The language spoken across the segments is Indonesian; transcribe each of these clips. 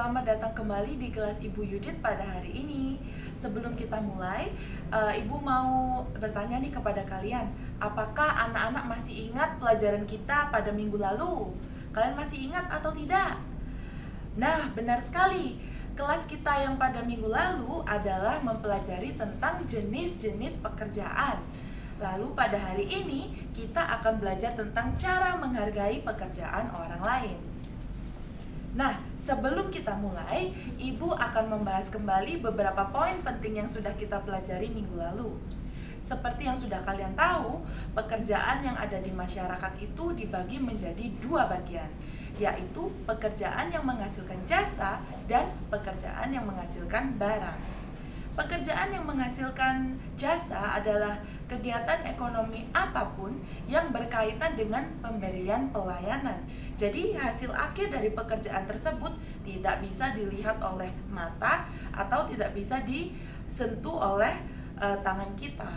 Selamat datang kembali di kelas Ibu Yudit pada hari ini. Sebelum kita mulai, Ibu mau bertanya nih kepada kalian, apakah anak-anak masih ingat pelajaran kita pada minggu lalu? Kalian masih ingat atau tidak? Nah, benar sekali. Kelas kita yang pada minggu lalu adalah mempelajari tentang jenis-jenis pekerjaan. Lalu pada hari ini kita akan belajar tentang cara menghargai pekerjaan orang lain. Nah, sebelum kita mulai, Ibu akan membahas kembali beberapa poin penting yang sudah kita pelajari minggu lalu. Seperti yang sudah kalian tahu, pekerjaan yang ada di masyarakat itu dibagi menjadi dua bagian, yaitu pekerjaan yang menghasilkan jasa dan pekerjaan yang menghasilkan barang. Pekerjaan yang menghasilkan jasa adalah kegiatan ekonomi apapun yang berkaitan dengan pemberian pelayanan. Jadi hasil akhir dari pekerjaan tersebut tidak bisa dilihat oleh mata atau tidak bisa disentuh oleh tangan kita.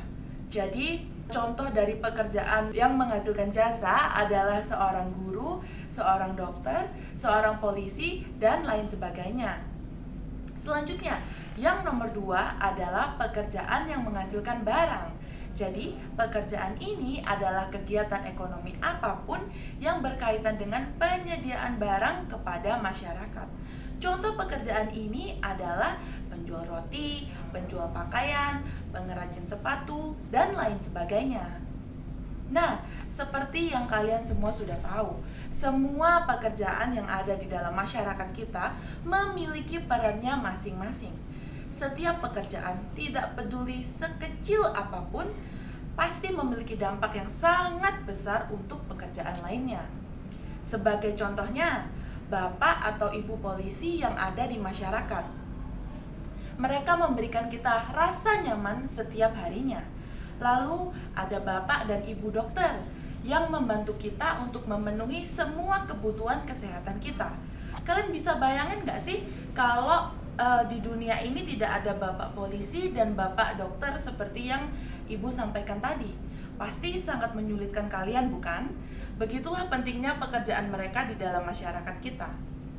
Jadi contoh dari pekerjaan yang menghasilkan jasa adalah seorang guru, seorang dokter, seorang polisi, dan lain sebagainya. Selanjutnya, yang nomor 2 adalah pekerjaan yang menghasilkan barang. Jadi, pekerjaan ini adalah kegiatan ekonomi apapun yang berkaitan dengan penyediaan barang kepada masyarakat. Contoh pekerjaan ini adalah penjual roti, penjual pakaian, pengrajin sepatu, dan lain sebagainya. Nah, seperti yang kalian semua sudah tahu, semua pekerjaan yang ada di dalam masyarakat kita memiliki perannya masing-masing. Setiap pekerjaan, tidak peduli sekecil apapun, pasti memiliki dampak yang sangat besar untuk pekerjaan lainnya. Sebagai contohnya, Bapak atau Ibu polisi yang ada di masyarakat. Mereka memberikan kita rasa nyaman setiap harinya. Lalu ada Bapak dan Ibu dokter yang membantu kita untuk memenuhi semua kebutuhan kesehatan kita. Kalian bisa bayangin gak sih kalau di dunia ini tidak ada Bapak polisi dan Bapak dokter seperti yang Ibu sampaikan tadi? Pasti sangat menyulitkan kalian, bukan? Begitulah pentingnya pekerjaan mereka di dalam masyarakat kita.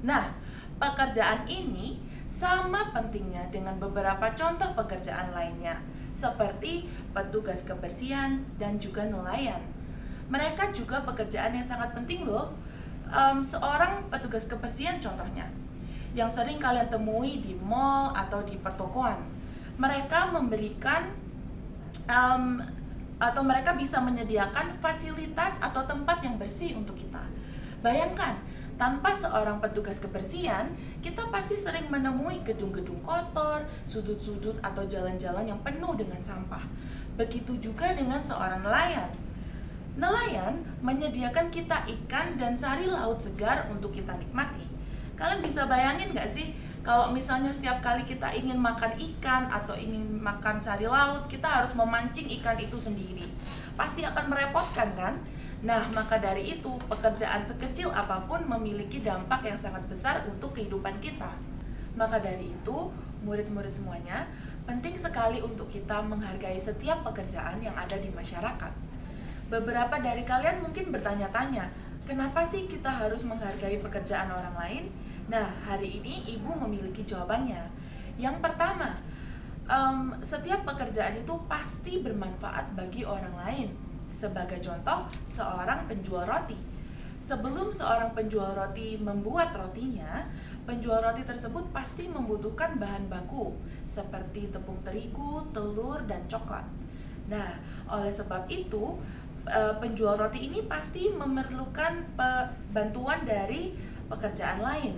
Nah, pekerjaan ini sama pentingnya dengan beberapa contoh pekerjaan lainnya, seperti petugas kebersihan dan juga nelayan. Mereka juga pekerjaan yang sangat penting loh. Seorang petugas kebersihan contohnya, yang sering kalian temui di mall atau di pertokoan. Mereka memberikan atau mereka bisa menyediakan fasilitas atau tempat yang bersih untuk kita. Bayangkan, tanpa seorang petugas kebersihan, kita pasti sering menemui gedung-gedung kotor, sudut-sudut atau jalan-jalan yang penuh dengan sampah. Begitu juga dengan seorang nelayan. Nelayan menyediakan kita ikan dan sari laut segar untuk kita nikmati. Kalian bisa bayangin gak sih, kalau misalnya setiap kali kita ingin makan ikan atau ingin makan sari laut, kita harus memancing ikan itu sendiri. Pasti akan merepotkan kan? Nah, maka dari itu, pekerjaan sekecil apapun memiliki dampak yang sangat besar untuk kehidupan kita. Maka dari itu, murid-murid semuanya, penting sekali untuk kita menghargai setiap pekerjaan yang ada di masyarakat. Beberapa dari kalian mungkin bertanya-tanya, kenapa sih kita harus menghargai pekerjaan orang lain? Nah, hari ini Ibu memiliki jawabannya. Yang pertama, setiap pekerjaan itu pasti bermanfaat bagi orang lain. Sebagai contoh, seorang penjual roti. Sebelum seorang penjual roti membuat rotinya, penjual roti tersebut pasti membutuhkan bahan baku seperti tepung terigu, telur, dan coklat. Nah, oleh sebab itu, penjual roti ini pasti memerlukan bantuan dari pekerjaan lain,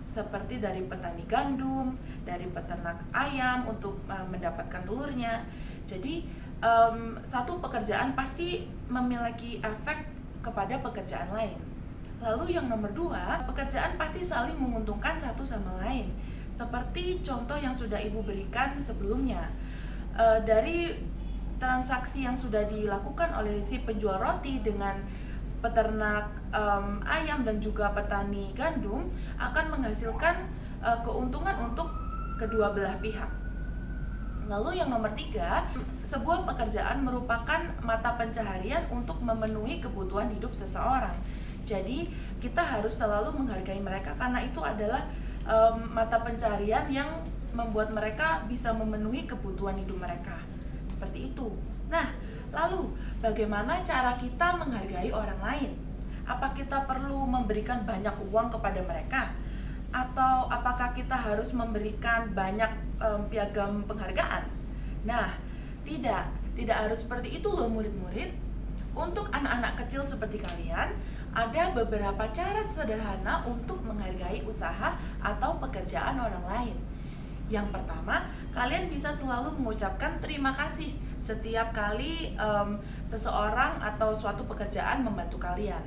seperti dari petani gandum, dari peternak ayam untuk mendapatkan telurnya. Jadi satu pekerjaan pasti memiliki efek kepada pekerjaan lain. Lalu yang nomor 2, pekerjaan pasti saling menguntungkan satu sama lain. Seperti contoh yang sudah Ibu berikan sebelumnya, dari transaksi yang sudah dilakukan oleh si penjual roti dengan peternak ayam dan juga petani gandum akan menghasilkan keuntungan untuk kedua belah pihak. Lalu yang nomor 3, sebuah pekerjaan merupakan mata pencaharian untuk memenuhi kebutuhan hidup seseorang. Jadi kita harus selalu menghargai mereka karena itu adalah mata pencarian yang membuat mereka bisa memenuhi kebutuhan hidup mereka. Seperti itu. Nah, lalu bagaimana cara kita menghargai orang lain? Apa kita perlu memberikan banyak uang kepada mereka? Atau apakah kita harus memberikan banyak piagam penghargaan? Nah, tidak harus seperti itu loh murid-murid. Untuk anak-anak kecil seperti kalian, ada beberapa cara sederhana untuk menghargai usaha atau pekerjaan orang lain. Yang pertama, kalian bisa selalu mengucapkan terima kasih setiap kali seseorang atau suatu pekerjaan membantu kalian.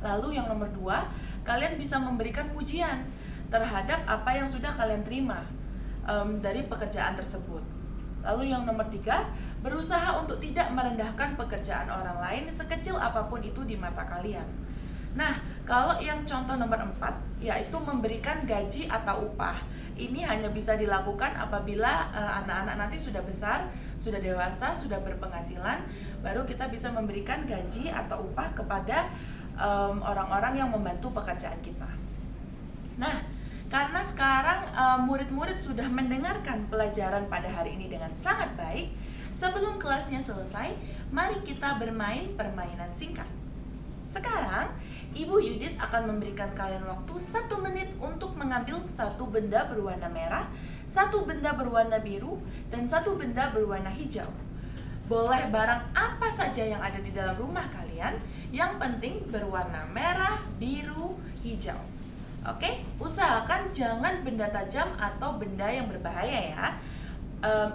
Lalu yang nomor dua, kalian bisa memberikan pujian terhadap apa yang sudah kalian terima dari pekerjaan tersebut. Lalu yang nomor tiga, berusaha untuk tidak merendahkan pekerjaan orang lain sekecil apapun itu di mata kalian. Nah, kalau yang contoh nomor 4, yaitu memberikan gaji atau upah. Ini hanya bisa dilakukan apabila anak-anak nanti sudah besar, sudah dewasa, sudah berpenghasilan, baru kita bisa memberikan gaji atau upah kepada orang-orang yang membantu pekerjaan kita. Nah, karena sekarang murid-murid sudah mendengarkan pelajaran pada hari ini dengan sangat baik, sebelum kelasnya selesai, mari kita bermain permainan singkat. Sekarang, Ibu Yudit akan memberikan kalian waktu 1 menit untuk mengambil satu benda berwarna merah, satu benda berwarna biru, dan satu benda berwarna hijau. Boleh barang apa saja yang ada di dalam rumah kalian, yang penting berwarna merah, biru, hijau. Oke, usahakan jangan benda tajam atau benda yang berbahaya ya.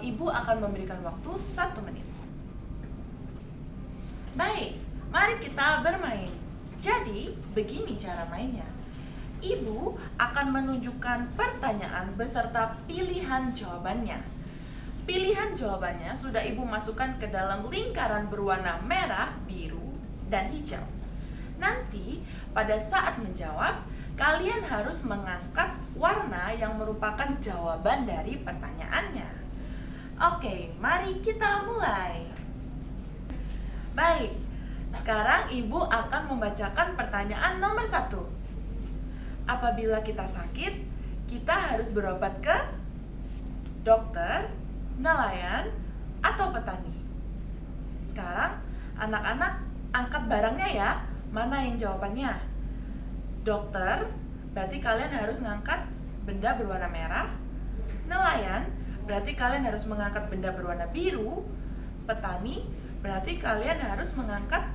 Ibu akan memberikan waktu 1 menit. Baik, mari kita bermain. Jadi, begini cara mainnya. Ibu akan menunjukkan pertanyaan beserta pilihan jawabannya. Pilihan jawabannya sudah Ibu masukkan ke dalam lingkaran berwarna merah, biru, dan hijau. Nanti, pada saat menjawab, kalian harus mengangkat warna yang merupakan jawaban dari pertanyaannya. Oke, mari kita mulai. Baik, sekarang Ibu akan membacakan pertanyaan nomor 1. Apabila kita sakit, kita harus berobat ke dokter, nelayan, atau petani. Sekarang, anak-anak angkat barangnya ya. Mana yang jawabannya? Dokter, berarti kalian harus mengangkat benda berwarna merah. Nelayan, berarti kalian harus mengangkat benda berwarna biru. Petani, berarti kalian harus mengangkat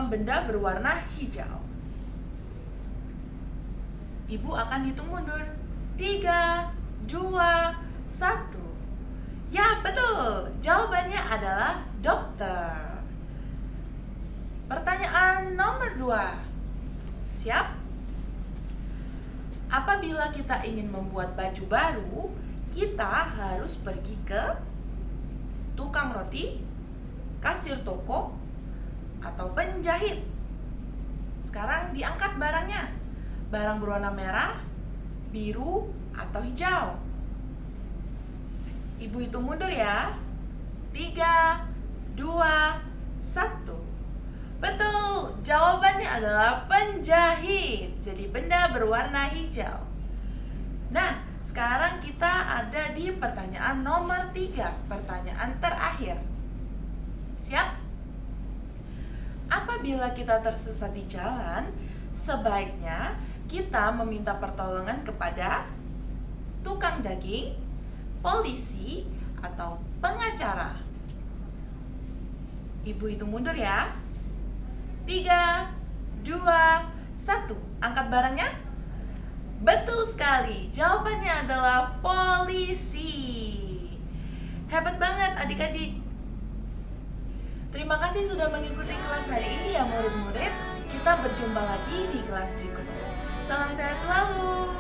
benda berwarna hijau. Ibu akan hitung mundur. 3, 2, 1. Ya, betul. Jawabannya adalah dokter. Pertanyaan nomor 2. Siap? Apabila kita ingin membuat baju baru, kita harus pergi ke tukang roti, kasir toko, atau penjahit. Sekarang diangkat barangnya. Barang berwarna merah, biru, atau hijau. Ibu hitung mundur ya. 3, 2, 1. Betul, jawabannya adalah penjahit. Jadi benda berwarna hijau. Nah, sekarang kita ada di pertanyaan nomor 3, pertanyaan terakhir. Siap? Apabila kita tersesat di jalan, sebaiknya kita meminta pertolongan kepada tukang daging, polisi, atau pengacara. Ibu hitung mundur ya. 3, 2, 1. Angkat barangnya. Betul sekali, jawabannya adalah polisi. Hebat banget adik-adik. Terima kasih sudah mengikuti kelas hari ini ya murid-murid. Kita berjumpa lagi di kelas berikutnya. Salam sehat selalu.